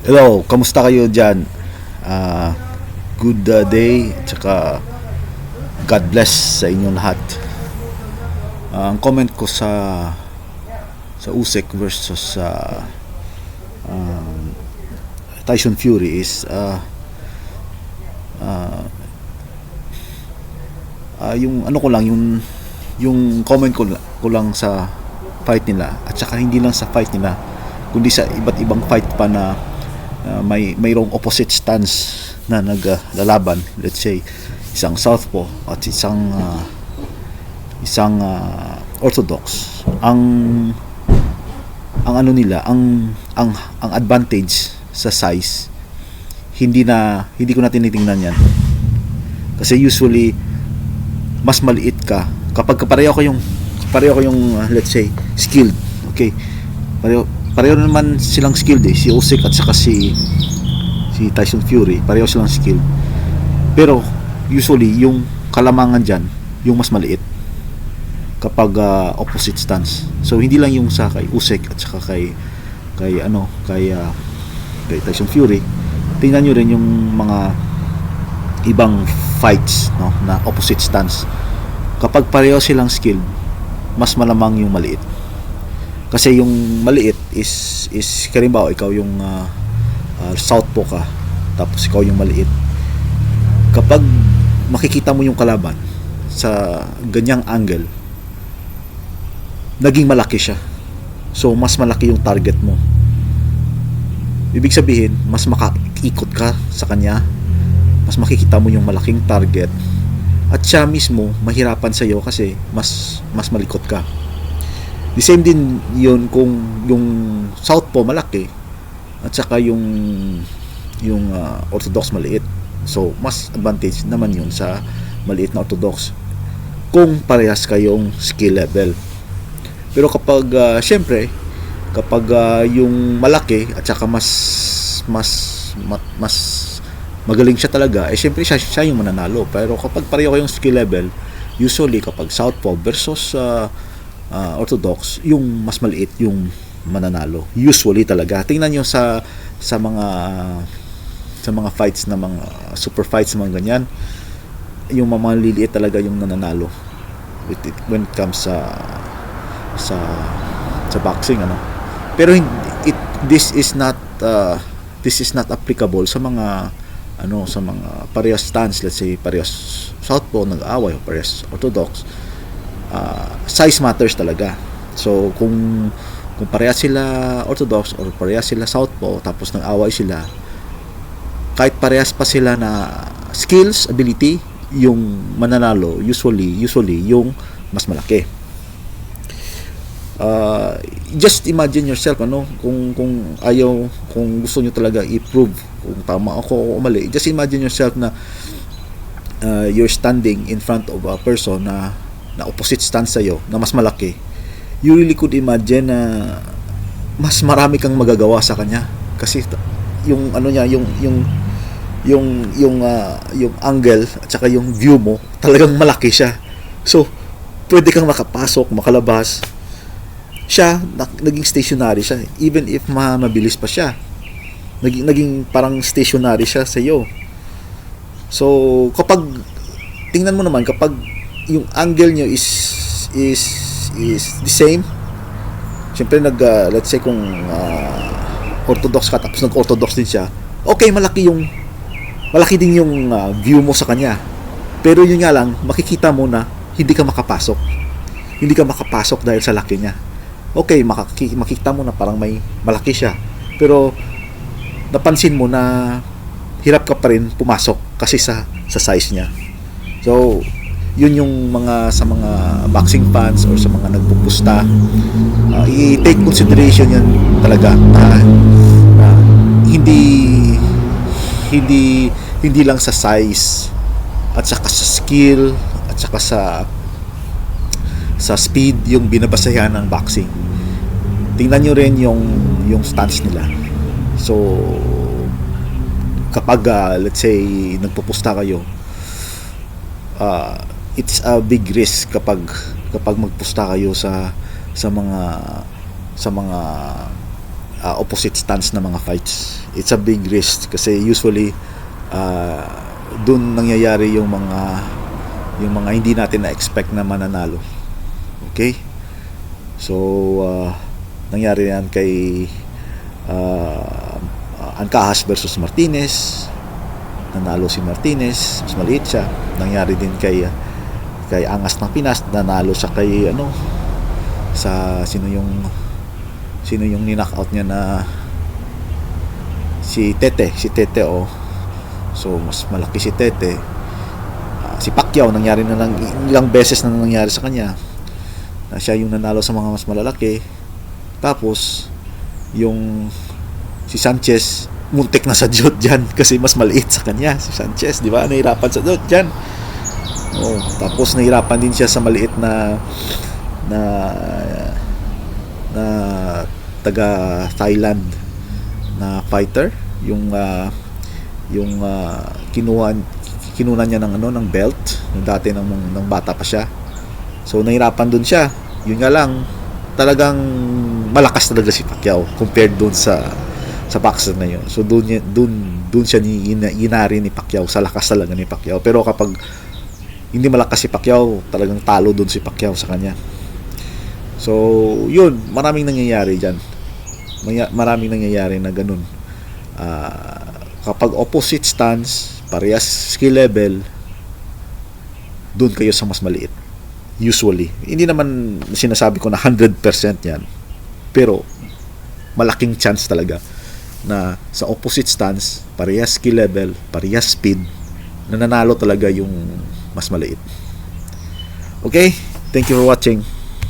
Hello, kamusta kayo dyan? Ah, good day, at saka God bless sa inyong lahat. Ang comment ko sa Usyk versus Tyson Fury is yung ano ko lang, yung comment ko lang sa fight nila, at saka hindi lang sa fight nila kundi sa iba't ibang fight pa na mayroong opposite stance na naglalaban. Let's say isang southpaw at isang orthodox. Ang ano nila, ang advantage sa size, hindi ko na tinitingnan yan, kasi usually mas maliit ka kapag pareho ko yung let's say skilled. Okay, pareho naman silang skilled si Usyk at saka si Tyson Fury, pareho silang skilled, pero usually yung kalamangan diyan yung mas maliit kapag opposite stance. So hindi lang yung sa kay Usyk at saka kay Tyson Fury. Tingnan niyo rin yung mga ibang fights, no, na opposite stance. Kapag pareho silang skilled, mas malamang yung maliit. Kasi yung maliit is kalimbawa ikaw yung southpaw ka, tapos ikaw yung maliit. Kapag makikita mo yung kalaban sa ganyang angle, naging malaki siya. So mas malaki yung target mo. Ibig sabihin, mas makaikot ka sa kanya, mas makikita mo yung malaking target, at siya mismo mahirapan sa iyo kasi mas malikot ka. The same din yun kung yung southpaw malaki at saka yung orthodox maliit. So mas advantage naman yun sa maliit na orthodox kung parehas kayong skill level. Pero kapag syempre kapag yung malaki at saka mas magaling siya talaga, syempre siya yung mananalo. Pero kapag pareho kayong skill level, usually kapag southpaw versus orthodox, yung mas maliit yung mananalo usually talaga. Tingnan niyo sa mga fights na mga super fights, mga ganyan, yung mga liliit talaga yung nananalo when it comes sa boxing, ano. Pero this is not applicable sa mga parehas stance. Let's say parehas southpaw nag-aaway o parehas orthodox. Size matters talaga. So kung parehas sila orthodox or parehas sila southpaw tapos nag-aaway sila, kahit parehas pa sila na skills, ability, yung mananalo usually yung mas malaki. Just imagine yourself, kung gusto niyo talaga i-prove kung tama ako o mali. Just imagine yourself na you're standing in front of a person na opposite stance sa'yo, na mas malaki. You really could imagine na mas marami kang magagawa sa kanya kasi yung niya, yung angle at saka yung view mo, talagang malaki siya. So pwede kang makapasok, makalabas. Siya naging stationary siya, even if mabilis pa siya, naging parang stationary siya sa iyo. So kapag tingnan mo naman, kapag yung angle niyo is the same, syempre let's say kung orthodox ka tapos nag-orthodox din siya, okay, malaki din yung view mo sa kanya. Pero yun nga lang, makikita mo na hindi ka makapasok dahil sa laki niya. Okay, makikita mo na parang may malaki siya, pero napansin mo na hirap ka pa rin pumasok kasi sa size niya. So yun yung sa mga boxing fans or sa mga nagpupusta, i-take consideration yan talaga, na hindi lang sa size at saka sa skill at saka sa speed yung binabasehan ng boxing. Tingnan nyo rin yung stance nila. So kapag let's say nagpupusta kayo, it's a big risk kapag magpusta kayo sa mga opposite stance na mga fights. It's a big risk kasi usually dun nangyayari yung mga hindi natin na-expect na mananalo. Okay? So, nangyari yan kay Ancajas versus Martinez. Nanalo si Martinez, mas maliit siya. Nangyari din kay Angas ng Pinas, nanalo siya kay sa sino yung ni-knockout niya na si Tete. So mas malaki si Tete. Si Pacquiao, nangyari na lang ilang beses na nangyari sa kanya na siya yung nanalo sa mga mas malalaki. Tapos yung si Sanchez muntik na sa jud dyan kasi mas maliit sa kanya si Sanchez, di ba? Nahirapan sa jud dyan. Tapos nahirapan din siya sa maliit na taga Thailand na fighter, yung kinuha niya ng belt nung dati ng bata pa siya. So nahirapan dun siya. Yun nga lang, talagang malakas talaga si Pacquiao compared dun sa boxer na yun. So dun siya inari ni Pacquiao, sa lakas talaga ni Pacquiao. Pero kapag hindi malakas si Pacquiao, talagang talo dun si Pacquiao sa kanya. So yun, maraming nangyayari dyan. Maraming nangyayari na ganun. Kapag opposite stance, parehas skill level, dun kayo sa mas maliit. Usually. Hindi naman sinasabi ko na 100% yan. Pero malaking chance talaga na sa opposite stance, parehas skill level, parehas speed, na nanalo talaga yung mas maliit. Okay? Thank you for watching.